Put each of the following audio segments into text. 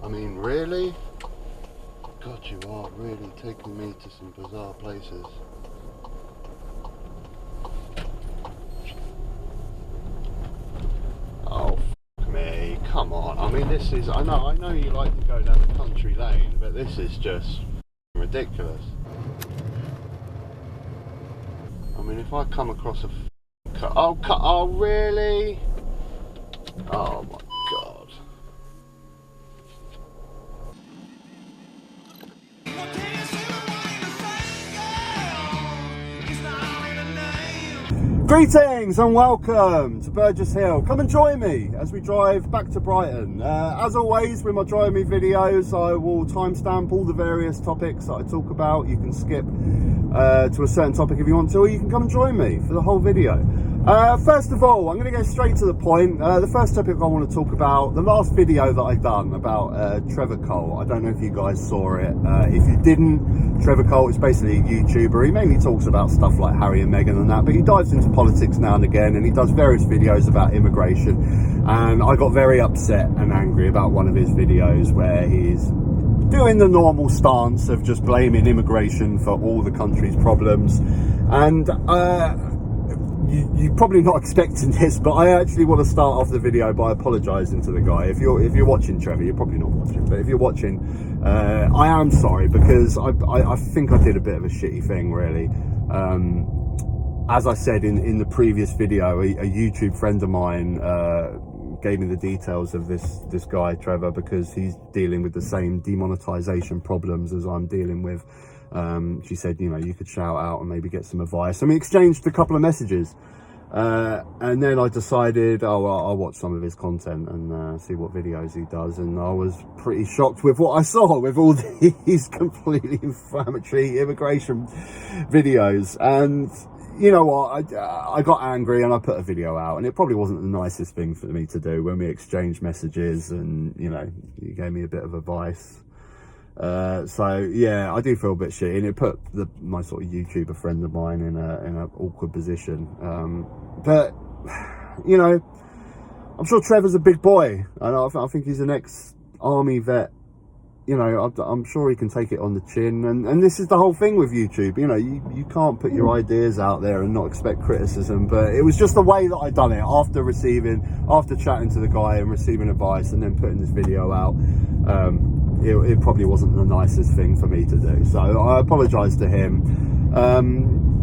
I mean, really? God, you are really taking me to some bizarre places. Oh, f me, come on. I mean, this is, I know you like to go down the country lane, but this is just ridiculous. I mean, if I come across a oh, really? Oh my God. Greetings and welcome to Burgess Hill. Come and join me as we drive back to Brighton. As always, with my Drive Me videos, I will timestamp all the various topics that I talk about. You can skip to a certain topic if you want to, or you can come and join me for the whole video. First of all, I'm going to go straight to the point. The first topic I want to talk about, the last video that I've done about Trevor Coult. I don't know if you guys saw it. If you didn't, Trevor Coult is basically a YouTuber. He mainly talks about stuff like Harry and Meghan and that, but he dives into politics now and again, and he does various videos about immigration. And I got very upset and angry about one of his videos where he's doing the normal stance of just blaming immigration for all the country's problems. And you're probably not expecting this, but I actually want to start off the video by apologising to the guy. If you're watching, Trevor, you're probably not watching, but if you're watching, I am sorry, because I think I did a bit of a shitty thing, really. As I said in the previous video, a YouTube friend of mine gave me the details of this guy, Trevor, because he's dealing with the same demonetisation problems as I'm dealing with. She said, you know, you could shout out and maybe get some advice, and we exchanged a couple of messages, and then I decided, oh well, I'll watch some of his content and see what videos he does. And I was pretty shocked with what I saw with all these completely inflammatory immigration videos. And you know what, I got angry and I put a video out, and it probably wasn't the nicest thing for me to do when we exchanged messages, and you know, you gave me a bit of advice. So yeah, I do feel a bit shitty, and it put my sort of YouTuber friend of mine in an awkward position. But you know, I'm sure Trevor's a big boy, and I think he's an ex-army vet. You know, I'm sure he can take it on the chin, and this is the whole thing with YouTube. You know, you can't put your ideas out there and not expect criticism. But it was just the way that I done it after chatting to the guy and receiving advice, and then putting this video out. It probably wasn't the nicest thing for me to do, so I apologise to him.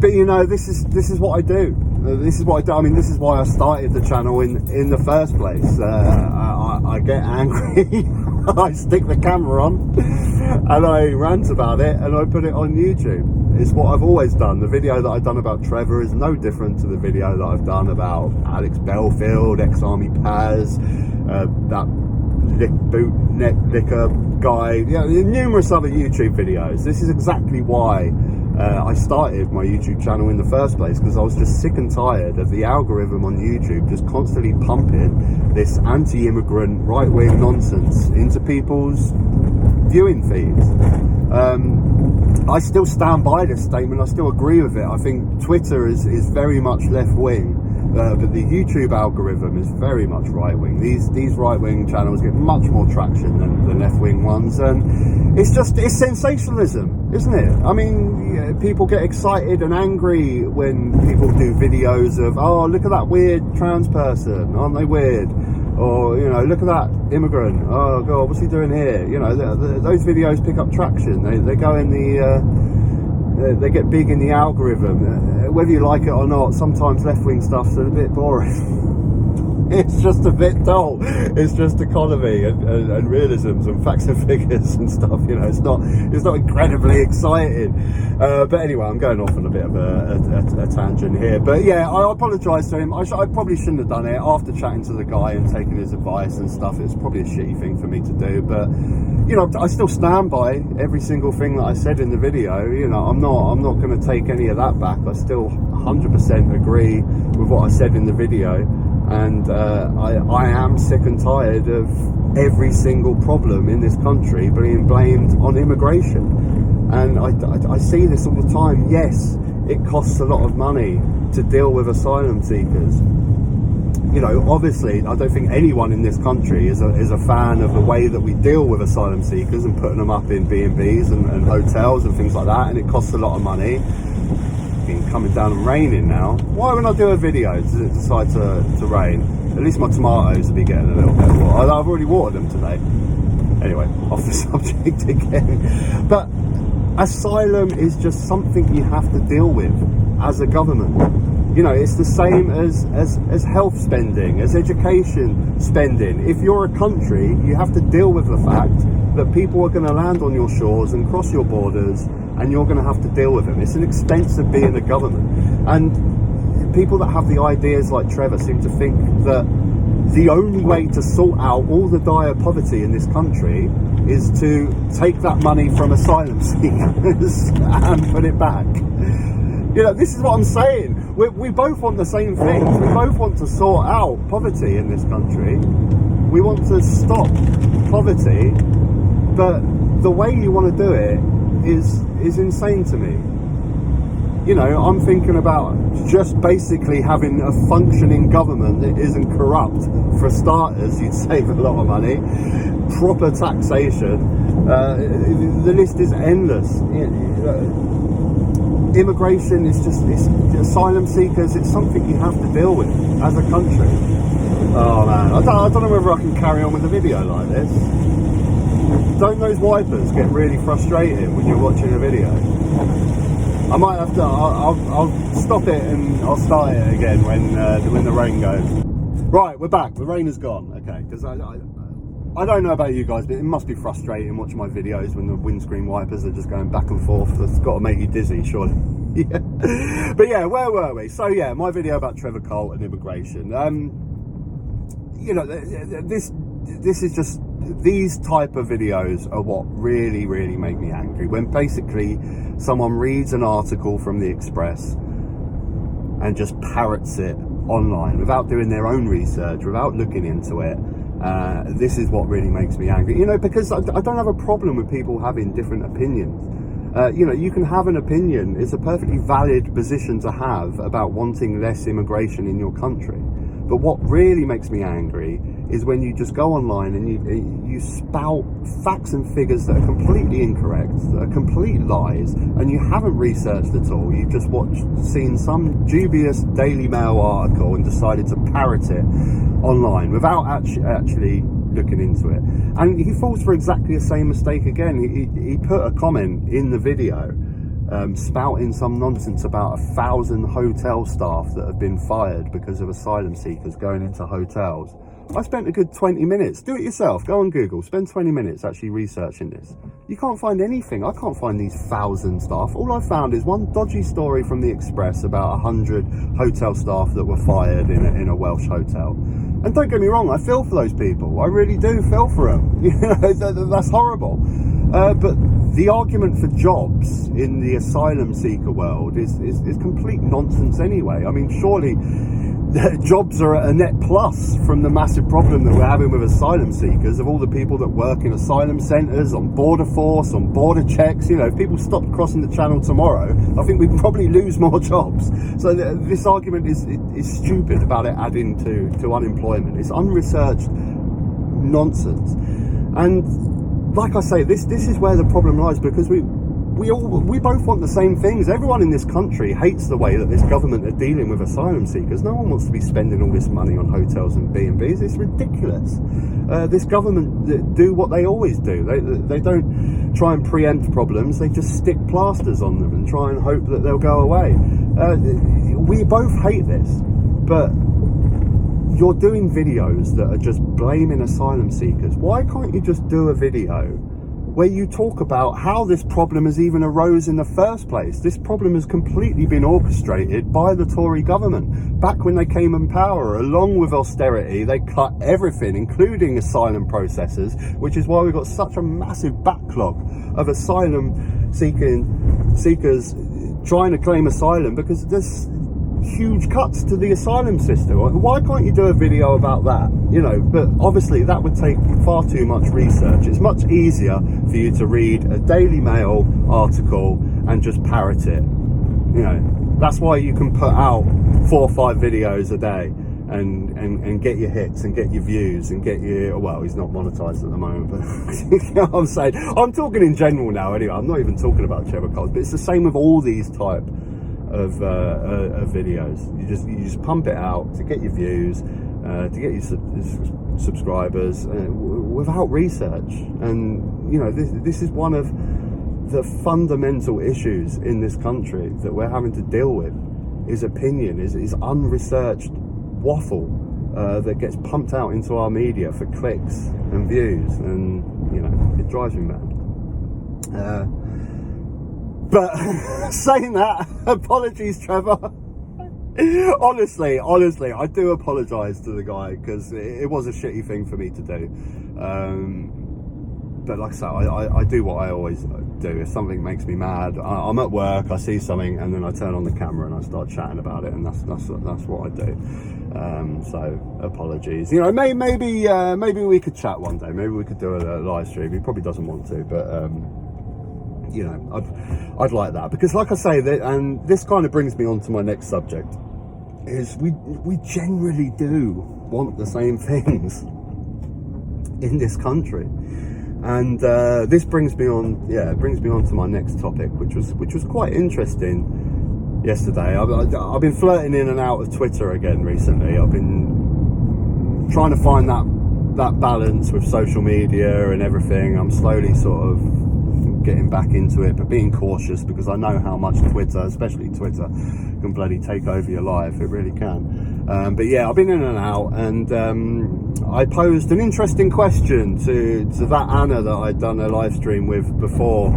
But you know, this is what I do. This is what I do. I mean, this is why I started the channel in the first place. I get angry. I stick the camera on and I rant about it, and I put it on YouTube. It's what I've always done. The video that I've done about Trevor is no different to the video that I've done about Alex Belfield, ex-Army Paz, that boot neck liquor guy, yeah, numerous other YouTube videos. This is exactly why I started my YouTube channel in the first place, because I was just sick and tired of the algorithm on YouTube just constantly pumping this anti-immigrant right-wing nonsense into people's viewing feeds. I still stand by this statement. I still agree with it. I think Twitter is very much left-wing, but the YouTube algorithm is very much right-wing. These right-wing channels get much more traction than the left-wing ones, and it's sensationalism, isn't it? I mean, yeah, people get excited and angry when people do videos of, oh, look at that weird trans person, aren't they weird? Or, you know, look at that immigrant, oh god, what's he doing here? You know, those videos pick up traction. They go in they get big in the algorithm. Whether you like it or not, sometimes left-wing stuff's a bit boring. It's just a bit dull. It's just economy and realisms and facts and figures and stuff. You know, it's not incredibly exciting. But anyway, I'm going off on a bit of a tangent here. But yeah, I apologise to him. I probably shouldn't have done it after chatting to the guy and taking his advice and stuff. It's probably a shitty thing for me to do, but you know, I still stand by every single thing that I said in the video. You know, I'm not going to take any of that back. I still 100% agree with what I said in the video. And I am sick and tired of every single problem in this country being blamed on immigration. And I see this all the time. Yes, it costs a lot of money to deal with asylum seekers. you know, obviously, I don't think anyone in this country is a fan of the way that we deal with asylum seekers and putting them up in B&Bs and hotels and things like that, and it costs a lot of money. It's coming down and raining now. Why when I do a video does it decide to rain? At least my tomatoes will be getting a little bit of water. I've already watered them today. Anyway, off the subject again. But asylum is just something you have to deal with as a government. You know, it's the same as health spending, as education spending. If you're a country, you have to deal with the fact that people are going to land on your shores and cross your borders, and you're going to have to deal with them. It's an expense of being a government. And people that have the ideas like Trevor seem to think that the only way to sort out all the dire poverty in this country is to take that money from asylum seekers and put it back. You know, this is what I'm saying. We both want the same things. We both want to sort out poverty in this country. We want to stop poverty, but the way you want to do it is insane to me. You know, I'm thinking about just basically having a functioning government that isn't corrupt. For starters, you'd save a lot of money. Proper taxation. The list is endless. Immigration is just, it's asylum seekers, it's something you have to deal with as a country. Oh man, I don't know whether I can carry on with a video like this. Don't those wipers get really frustrating when you're watching a video? I might have to, I'll stop it and I'll start it again when the rain goes. Right, we're back, the rain is gone, okay, because I don't know about you guys, but it must be frustrating watching my videos when the windscreen wipers are just going back and forth. That's got to make you dizzy, surely. Yeah. But yeah, where were we? So yeah, my video about Trevor Coult and immigration. You know, this is just, these type of videos are what really, really make me angry. When basically someone reads an article from the Express and just parrots it online without doing their own research, without looking into it. This is what really makes me angry, you know, because I don't have a problem with people having different opinions. You know, you can have an opinion. It's a perfectly valid position to have about wanting less immigration in your country. But what really makes me angry is when you just go online and you spout facts and figures that are completely incorrect, that are complete lies, and you haven't researched at all. You've just seen some dubious Daily Mail article and decided to parrot it online without actually looking into it. And he falls for exactly the same mistake again. He put a comment in the video spouting some nonsense about 1,000 hotel staff that have been fired because of asylum seekers going into hotels. I spent a good 20 minutes. Do it yourself. Go on Google. Spend 20 minutes actually researching this. You can't find anything. I can't find these 1,000 staff. All I found is one dodgy story from the Express about 100 hotel staff that were fired in a Welsh hotel. And don't get me wrong, I feel for those people. I really do feel for them. You know, that's horrible. But the argument for jobs in the asylum seeker world is complete nonsense anyway. I mean, surely jobs are a net plus from the massive problem that we're having with asylum seekers, of all the people that work in asylum centres, on border force, on border checks. You know, if people stopped crossing the channel tomorrow, I think we'd probably lose more jobs. So this argument is stupid about it adding to unemployment. It's unresearched nonsense. And like I say, this is where the problem lies, because we both want the same things. Everyone in this country hates the way that this government are dealing with asylum seekers. No one wants to be spending all this money on hotels and B&Bs. It's ridiculous. This government do what they always do. They don't try and preempt problems. They just stick plasters on them and try and hope that they'll go away. We both hate this, but you're doing videos that are just blaming asylum seekers. Why can't you just do a video where you talk about how this problem has even arose in the first place? This problem has completely been orchestrated by the Tory government. Back when they came in power, along with austerity, they cut everything, including asylum processes, which is why we've got such a massive backlog of asylum seekers trying to claim asylum, because there's huge cuts to the asylum system. Why can't you do a video about that? You know, but obviously that would take far too much research. It's much easier for you to read a Daily Mail article and just parrot it. You know, that's why you can put out 4 or 5 videos a day, and get your hits and get your views and get your, well, he's not monetized at the moment, but you know what I'm saying? I'm talking in general now anyway. I'm not even talking about Trevor Coult, but it's the same with all these type of videos. You just pump it out to get your views, to get your subscribers, without research. And you know, this is one of the fundamental issues in this country that we're having to deal with. Is opinion, is unresearched waffle that gets pumped out into our media for clicks and views, and you know, it drives me mad. But saying that, apologies, Trevor. honestly, I do apologise to the guy, because it was a shitty thing for me to do. But like I say, I do what I always do. If something makes me mad, I'm at work, I see something, and then I turn on the camera and I start chatting about it, and that's what I do. So apologies. You know, maybe we could chat one day. Maybe we could do a live stream. He probably doesn't want to, but you know, I'd like that, because like I say, and this kind of brings me on to my next subject. Is we generally do want the same things in this country. And this brings me on to my next topic, which was quite interesting yesterday. I've been flirting in and out of Twitter again recently. I've been trying to find that balance with social media and everything. I'm slowly sort of getting back into it, but being cautious, because I know how much Twitter, especially Twitter, can bloody take over your life. It really can. But yeah, I've been in and out, and I posed an interesting question to that Anna that I'd done a live stream with before.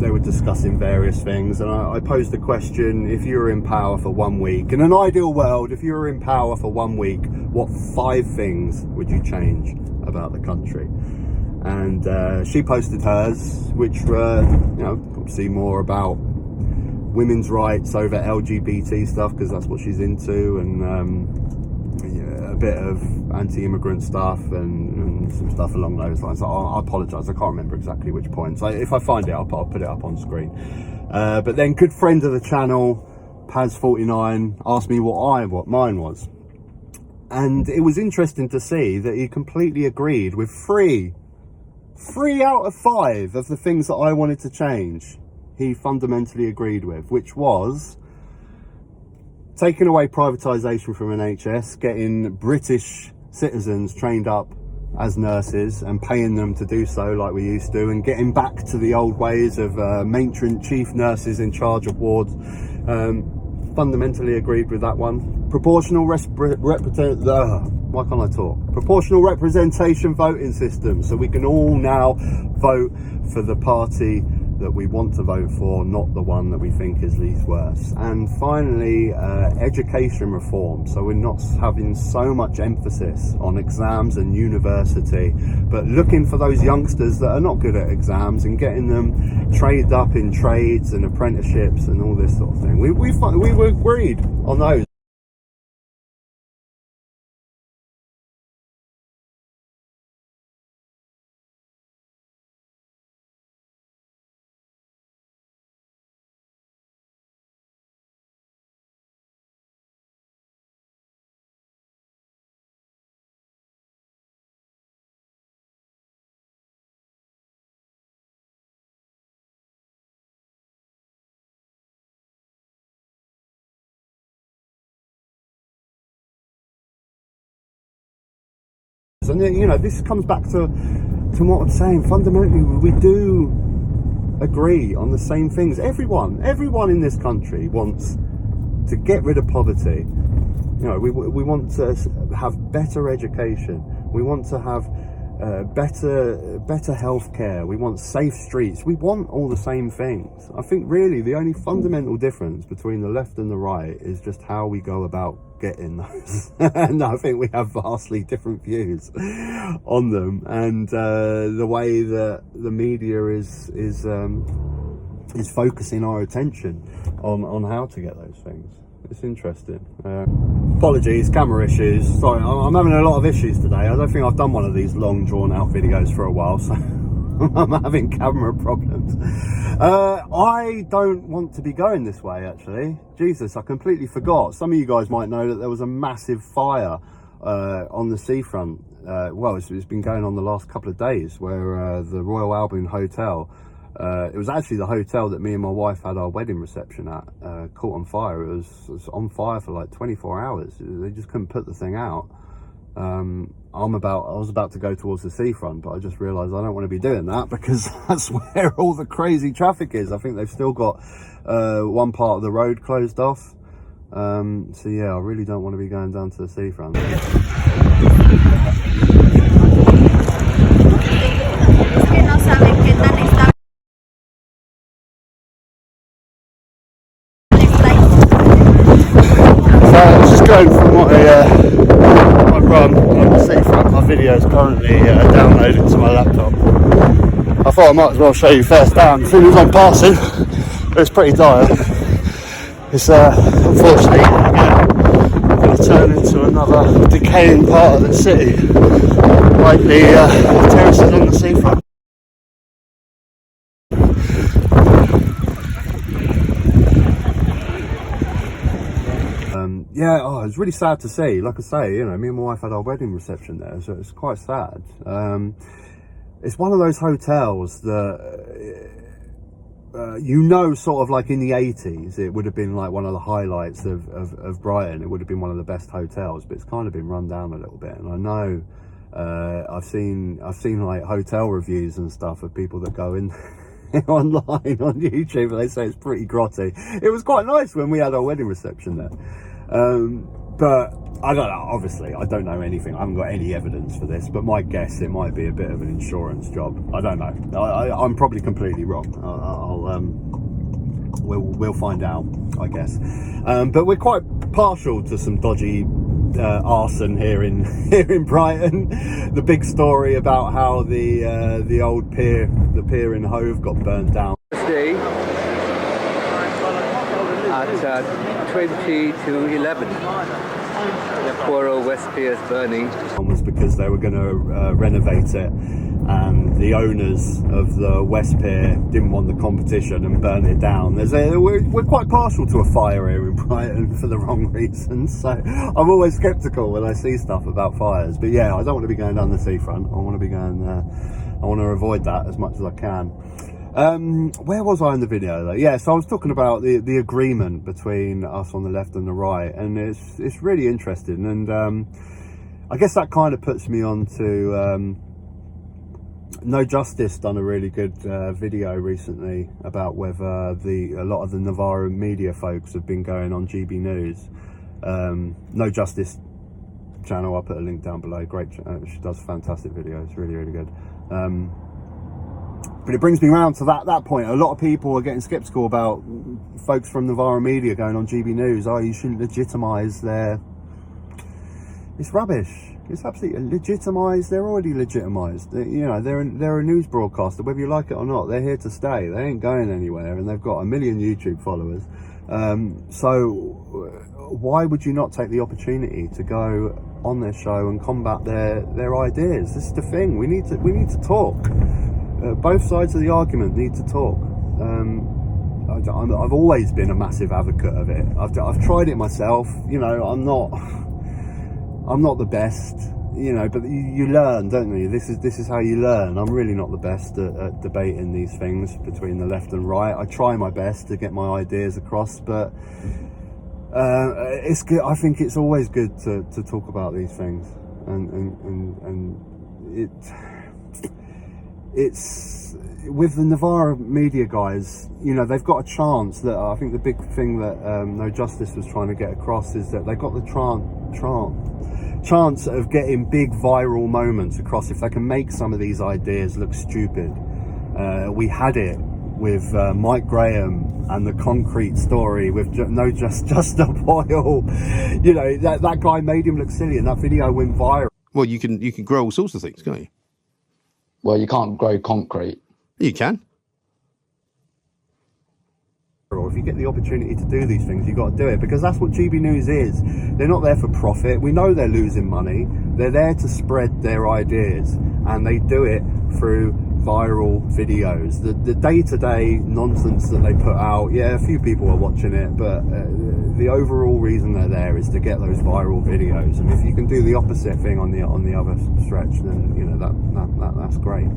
They were discussing various things, and I posed the question: if you were in power for 1 week, in an ideal world, if you were in power for 1 week, what 5 things would you change about the country? And she posted hers, which were, you know, obviously more about women's rights over LGBT stuff, because that's what she's into, and a bit of anti-immigrant stuff and some stuff along those lines. I apologise, I can't remember exactly which points. If I find it, I'll put it up on screen. But then good friend of the channel, Paz49, asked me what mine was. And it was interesting to see that he completely agreed with 3 out of 5 of the things that I wanted to change. He fundamentally agreed with, which was taking away privatisation from NHS, getting British citizens trained up as nurses and paying them to do so like we used to, and getting back to the old ways of matron chief nurses in charge of wards. Fundamentally agreed with that one. Proportional Proportional representation voting system, so we can all now vote for the party that we want to vote for, not the one that we think is least worst. And finally, education reform, so we're not having so much emphasis on exams and university, but looking for those youngsters that are not good at exams and getting them trained up in trades and apprenticeships and all this sort of thing. We agreed on those. And you know, this comes back to what I'm saying. Fundamentally, we do agree on the same things. Everyone in this country wants to get rid of poverty. You know, we want to have better education. We want to have better healthcare. We want safe streets. We want all the same things. I think really the only fundamental difference between the left and the right is just how we go about getting those. And I think we have vastly different views on them, and the way that the media is focusing our attention on how to get those things. It's interesting. Apologies, camera issues. Sorry, I'm having a lot of issues today. I don't think I've done one of these long drawn out videos for a while, so I'm having camera problems. I don't want to be going this way, actually. Jesus, I completely forgot. Some of you guys might know that there was a massive fire on the seafront. Well, it's been going on the last couple of days, where the Royal Albion Hotel, it was actually the hotel that me and my wife had our wedding reception at, caught on fire. It was on fire for like 24 hours. They just couldn't put the thing out. I was about to go towards the seafront, but I just realised I don't want to be doing that, because that's where all the crazy traffic is. I think they've still got one part of the road closed off. So yeah, I really don't want to be going down to the seafront. So I was just going for my run on the seafront. My video is currently downloading to my laptop. I thought I might as well show you first down as soon as I'm passing. It's pretty dire. It's unfortunately going to turn into another decaying part of the city, like the terraces on the seafront. Yeah, it's really sad to see. Like I say, you know, me and my wife had our wedding reception there, so it's quite sad. It's one of those hotels that, you know, sort of like in the 80s, it would have been like one of the highlights of Brighton. It would have been one of the best hotels, but it's kind of been run down a little bit. And I know, I've seen like hotel reviews and stuff of people that go in online on YouTube, and they say it's pretty grotty. It was quite nice when we had our wedding reception there. But I don't know, obviously I don't know anything. I haven't got any evidence for this, but my guess, it might be a bit of an insurance job. I don't know. I'm probably completely wrong. We'll find out, I guess. But we're quite partial to some dodgy arson here in Brighton. The big story about how the old pier, the pier in Hove, got burnt down. At 20 to 11, the poor old West Pier is burning. Was because they were going to renovate it, and the owners of the West Pier didn't want the competition and burn it down. We're quite partial to a fire here in Brighton for the wrong reasons, so I'm always sceptical when I see stuff about fires. But yeah, I don't want to be going down the seafront. I want to be going. I want to avoid that as much as I can. Where was I in the video though? Yeah, so I was talking about the agreement between us on the left and the right, and it's really interesting, and I guess that kind of puts me on to NoJustice done a really good video recently about whether a lot of the Novara media folks have been going on GBNews. NoJustice channel, I'll put a link down below. Great, she does fantastic videos, really good. But it brings me around to that point. A lot of people are getting sceptical about folks from Novara media going on GB News. Oh, you shouldn't legitimise their... It's rubbish. It's absolutely legitimised. They're already legitimised. You know, they're a news broadcaster, whether you like it or not. They're here to stay. They ain't going anywhere, and they've got 1 million YouTube followers. So why would you not take the opportunity to go on their show and combat their ideas? This is the thing. We need to talk. Both sides of the argument need to talk. I've always been a massive advocate of it. I've tried it myself. You know, I'm not the best. You know, but you learn, don't you? This is how you learn. I'm really not the best at debating these things between the left and right. I try my best to get my ideas across, but it's good. I think it's always good to talk about these things, and it's with the Novara media guys, you know, they've got a chance. That I think the big thing that NoJustice was trying to get across is that they got the chance of getting big viral moments across if they can make some of these ideas look stupid. We had it with Mike Graham and the concrete story with Just Stop Oil. You know, that guy made him look silly, and that video went viral. Well, you can grow all sorts of things, can't you? Well, you can't grow concrete. You can. Or if you get the opportunity to do these things, you've got to do it, because that's what GB News is. They're not there for profit. We know they're losing money. They're there to spread their ideas, and they do it through viral videos, the day-to-day nonsense that they put out. Yeah, a few people are watching it, but the overall reason they're there is to get those viral videos. And if you can do the opposite thing on the other stretch, then you know that's great.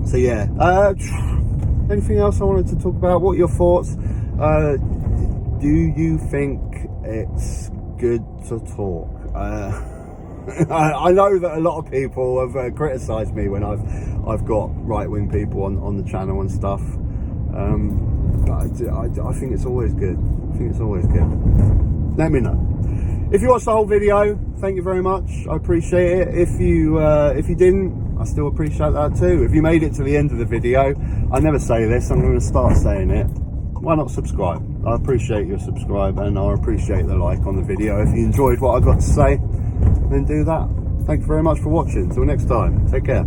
So yeah, anything else I wanted to talk about? What are your thoughts? Do you think it's good to talk? I know that a lot of people have criticised me when I've got right-wing people on the channel and stuff, but I think it's always good. I think it's always good. Let me know. If you watched the whole video, thank you very much. I appreciate it. If you didn't, I still appreciate that too. If you made it to the end of the video, I never say this, I'm going to start saying it. Why not subscribe? I appreciate your subscribe, and I appreciate the like on the video. If you enjoyed what I got to say, then do that. Thank you very much for watching. Till next time, take care.